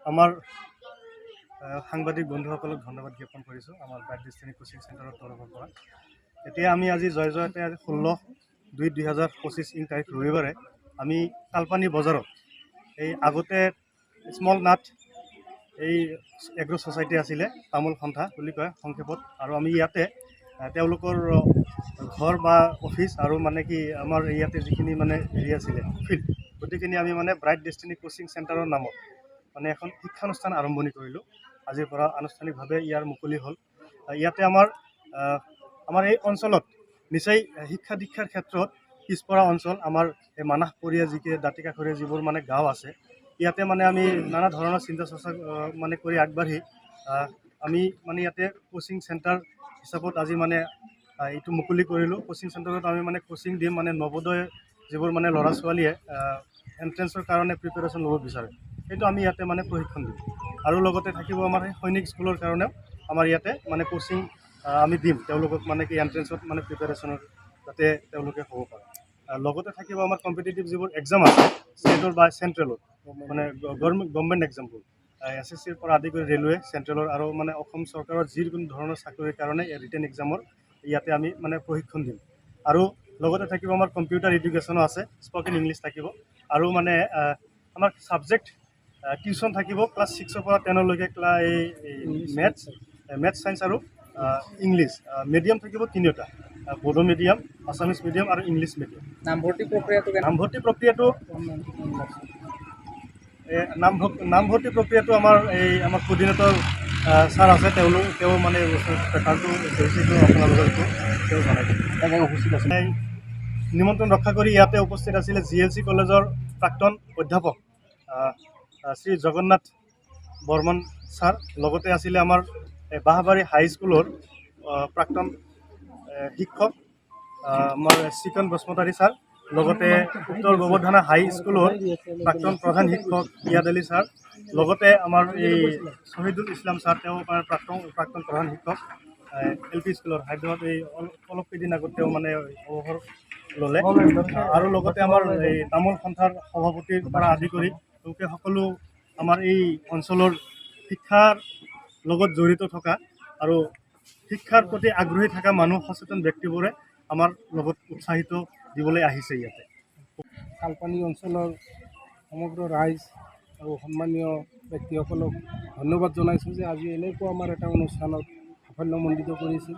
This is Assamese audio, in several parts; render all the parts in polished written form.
আমাৰ সাংবাদিক বন্ধুসকলক ধন্যবাদ জ্ঞাপন কৰিছোঁ আমাৰ ব্ৰাইট ডেষ্টিনি কোচিং চেণ্টাৰৰ তৰফৰ পৰা। এতিয়া আমি আজি জয়তে 16/2/2025 ইং তাৰিখ ৰবিবাৰে আমি তালপানী বজাৰত এই আগতে স্মল নাট এই এগ্ৰ' ছ'চাইটি আছিলে, তামোল সন্থা বুলি কয় সংক্ষেপত, আৰু আমি ইয়াতে তেওঁলোকৰ ঘৰ বা অফিচ আৰু মানে কি আমাৰ ইয়াতে যিখিনি মানে হেৰি আছিলে ফিল্ড, গোটেইখিনি আমি মানে ব্ৰাইট ডেষ্টিনি কোচিং চেণ্টাৰৰ নামত মানে এখন শিক্ষানুষ্ঠান আৰম্ভণি কৰিলোঁ। আজিৰ পৰা আনুষ্ঠানিকভাৱে ইয়াৰ মুকলি হ'ল। ইয়াতে আমাৰ এই অঞ্চলত নিশ্চয় শিক্ষা দীক্ষাৰ ক্ষেত্ৰত পিছপৰা অঞ্চল, আমাৰ এই মানাহপৰীয়া দাঁতিকাষৰীয়া যিবোৰ মানে গাঁও আছে, ইয়াতে মানে আমি নানা ধৰণৰ চিন্তা চৰ্চা মানে কৰি আগবাঢ়ি আমি মানে ইয়াতে কোচিং চেণ্টাৰ হিচাপত আজি মানে এইটো মুকলি কৰিলোঁ। কোচিং চেণ্টাৰত আমি মানে কোচিং দিম, মানে নৱোদয় যিবোৰ মানে ল'ৰা ছোৱালীয়ে এণ্ট্ৰেঞ্চৰ কাৰণে প্ৰিপেৰেশ্যন ল'ব বিচাৰে, সেইটো আমি ইয়াতে মানে প্ৰশিক্ষণ দিম। আৰু লগতে থাকিব আমাৰ সৈনিক স্কুলৰ কাৰণেও আমাৰ ইয়াতে মানে কোচিং আমি দিম, তেওঁলোকক মানে কি এণ্ট্ৰেঞ্চত মানে প্ৰিপেৰেশ্যনৰ যাতে তেওঁলোকে হ'ব পাৰে। লগতে থাকিব আমাৰ কম্পিটিটিভ যিবোৰ এক্সাম আছে ষ্টেটৰ বা চেণ্ট্ৰেলৰ, মানে গভৰ্ণমেণ্ট এক্সামবোৰ, SSCৰ পৰা আদি কৰি ৰেলৱে, চেণ্ট্ৰেলৰ আৰু মানে অসম চৰকাৰৰ যিকোনো ধৰণৰ চাকৰিৰ কাৰণে ৰিটেন এক্সামৰ ইয়াতে আমি মানে প্ৰশিক্ষণ দিম। আৰু লগতে থাকিব আমাৰ কম্পিউটাৰ এডুকেশ্যনো আছে, স্পকেন ইংলিছ থাকিব, আৰু মানে আমাৰ ছাবজেক্ট টিউশ্যন থাকিব ক্লাছ 6ৰ পৰা 10লৈকে মেথছ ছায়েন্স আৰু ইংলিছ। মিডিয়াম থাকিব তিনিটা, বড়ো মিডিয়াম, আছামিছ মিডিয়াম আৰু ইংলিছ মিডিয়াম। নামভৰ্তি প্ৰক্ৰিয়াটো আমাৰ কোৰ্ডিনেটৰ ছাৰ আছে, তেওঁ মানে পেপাৰটো কৰিছিলোঁ আপোনালোকৰ তেওঁ জনাই দিব। নিমন্ত্ৰণ ৰক্ষা কৰি ইয়াতে উপস্থিত আছিলে GLC কলেজৰ প্ৰাক্তন অধ্যাপক শ্ৰী জগন্নাথ বৰ্মন ছাৰ, লগতে আছিলে আমাৰ বাঁহবাৰী হাইস্কুলৰ প্ৰাক্তন শিক্ষক আমাৰ চিকন বসুমতাৰী ছাৰ, লগতে উত্তৰ গোবৰ্ধনা হাইস্কুলৰ প্ৰাক্তন প্ৰধান শিক্ষক ইয়াদ আলী ছাৰ, লগতে আমাৰ এই শ্বহীদুল ইছলাম ছাৰ, তেওঁ প্ৰাক্তন প্ৰধান শিক্ষক LP স্কুলৰ হায়দৰাবাদ। এই অলপ কেইদিন আগত তেওঁ মানে অৱসৰ ল'লে। আৰু লগতে আমাৰ এই তামোল সন্থাৰ সভাপতিৰ পৰা আদি কৰি তেওঁলোকে সকলো আমাৰ এই অঞ্চলৰ শিক্ষাৰ লগত জড়িত থকা আৰু শিক্ষাৰ প্ৰতি আগ্ৰহী থকা মানুহ, সচেতন ব্যক্তিবোৰে আমাৰ লগত উৎসাহিত দিবলৈ আহিছে। ইয়াতে তালপানী অঞ্চলৰ সমগ্ৰ ৰাইজ আৰু সন্মানীয় ব্যক্তিসকলক ধন্যবাদ জনাইছোঁ যে আজি এনেকুৱা আমাৰ এটা অনুষ্ঠানত সাফল্যমণ্ডিত কৰিছিল।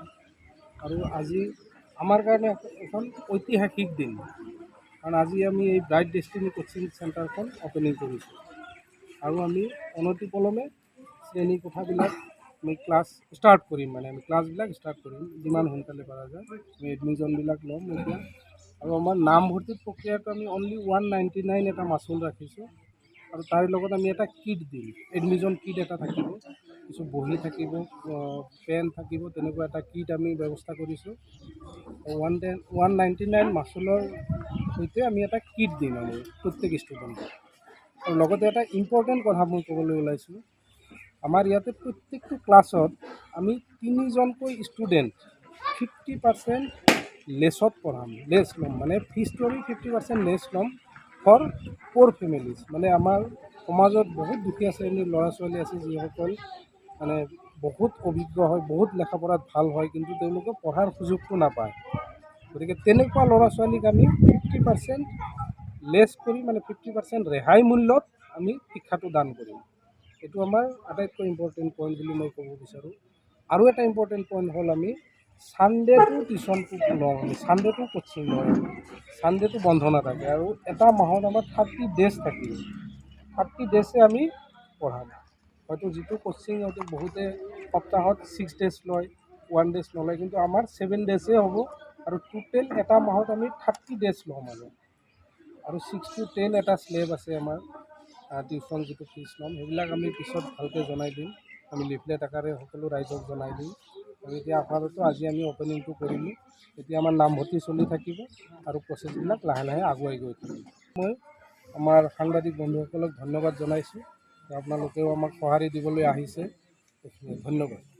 আৰু আজি আমাৰ কাৰণে এখন ঐতিহাসিক দিন, কাৰণ আজি আমি এই ব্ৰাইট ডেষ্টিনি কোচিং চেণ্টাৰখন অ'পেনিং কৰিছোঁ। আৰু আমি অনতিপলমে শ্ৰেণী কোঠাবিলাক আমি ক্লাছ ষ্টাৰ্ট কৰিম, মানে আমি ক্লাছবিলাক ষ্টাৰ্ট কৰিম যিমান সোনকালে পৰা যায়। আমি এডমিশ্যনবিলাক ল'ম এতিয়া। আৰু আমাৰ নামভৰ্তি প্ৰক্ৰিয়াটো আমি অনলি 199 এটা মাচুল ৰাখিছোঁ, আৰু তাৰ লগত আমি এটা কিট দিম, এডমিশ্যন কিট এটা থাকিব, কিছু বহি থাকিব, পেন থাকিব, তেনেকুৱা এটা কিট আমি ব্যৱস্থা কৰিছোঁ। 199 মাচুলৰ সৈতে আমি এটা কিট দিম আমি প্ৰত্যেক ষ্টুডেণ্টক। আৰু লগতে এটা ইম্পৰ্টেণ্ট কথা মই ক'বলৈ ওলাইছোঁ, আমাৰ ইয়াতে প্ৰত্যেকটো ক্লাছত আমি 3জনকৈ ষ্টুডেণ্ট 50% লেছত পঢ়াম, লেছ ল'ম, মানে ফিজটো আমি 50% লেছ ল'ম ফৰ প'ৰ ফেমিলিজ। মানে আমাৰ সমাজত বহুত দুখীয়া শ্ৰেণীৰ ল'ৰা ছোৱালী আছে যিসকল মানে বহুত অভিজ্ঞ হয়, বহুত লেখা পঢ়াত ভাল হয়, কিন্তু তেওঁলোকে পঢ়াৰ সুযোগটো নাপায়। গতিকে তেনেকুৱা ল'ৰা ছোৱালীক আমি 50% লেছ কৰি, মানে 50% ৰেহাই মূল্যত আমি শিক্ষাটো দান কৰিম। এইটো আমাৰ আটাইতকৈ ইম্পৰ্টেণ্ট পইণ্ট বুলি মই ক'ব বিচাৰোঁ। আৰু এটা ইম্পৰ্টেণ্ট পইণ্ট হ'ল আমি ছানডে'টো টিউশ্যনটো লওঁ, আমি ছানডে'টো কোচিং লওঁ, ছানডে'টো বন্ধ নাথাকে। আৰু এটা মাহত আমাৰ 30 ডেজ থাকিব, 30 ডেজে আমি পঢ়াম। হয়তো যিটো কোচিং হয়তো বহুতে সপ্তাহত 6 ডেজ লয়, 1 ডেজ নলয়, কিন্তু আমাৰ 7 ডেজে হ'ব। আৰু টোটেল এটা মাহত আমি 30 ডেজ লওঁ মানে। আৰু 6 to 10 এটা স্লেব আছে আমাৰ টিউশ্যন যিটো ফিজ ল'ম, সেইবিলাক আমি পিছত ভালকৈ জনাই দিম, আমি লিফলেট আকাৰে সকলো ৰাইজক জনাই দিম। আৰু এতিয়া আপোনালোকেতো আজি আমি অ'পেনিংটো কৰিলোঁ, এতিয়া আমাৰ নামভৰ্তি চলি থাকিব আৰু প্ৰচেছবিলাক লাহে লাহে আগুৱাই গৈ থাকিব। মই আমাৰ সাংবাদিক বন্ধুসকলক ধন্যবাদ জনাইছোঁ, আপোনালোকেও আমাক সঁহাৰি দিবলৈ আহিছে। ধন্যবাদ।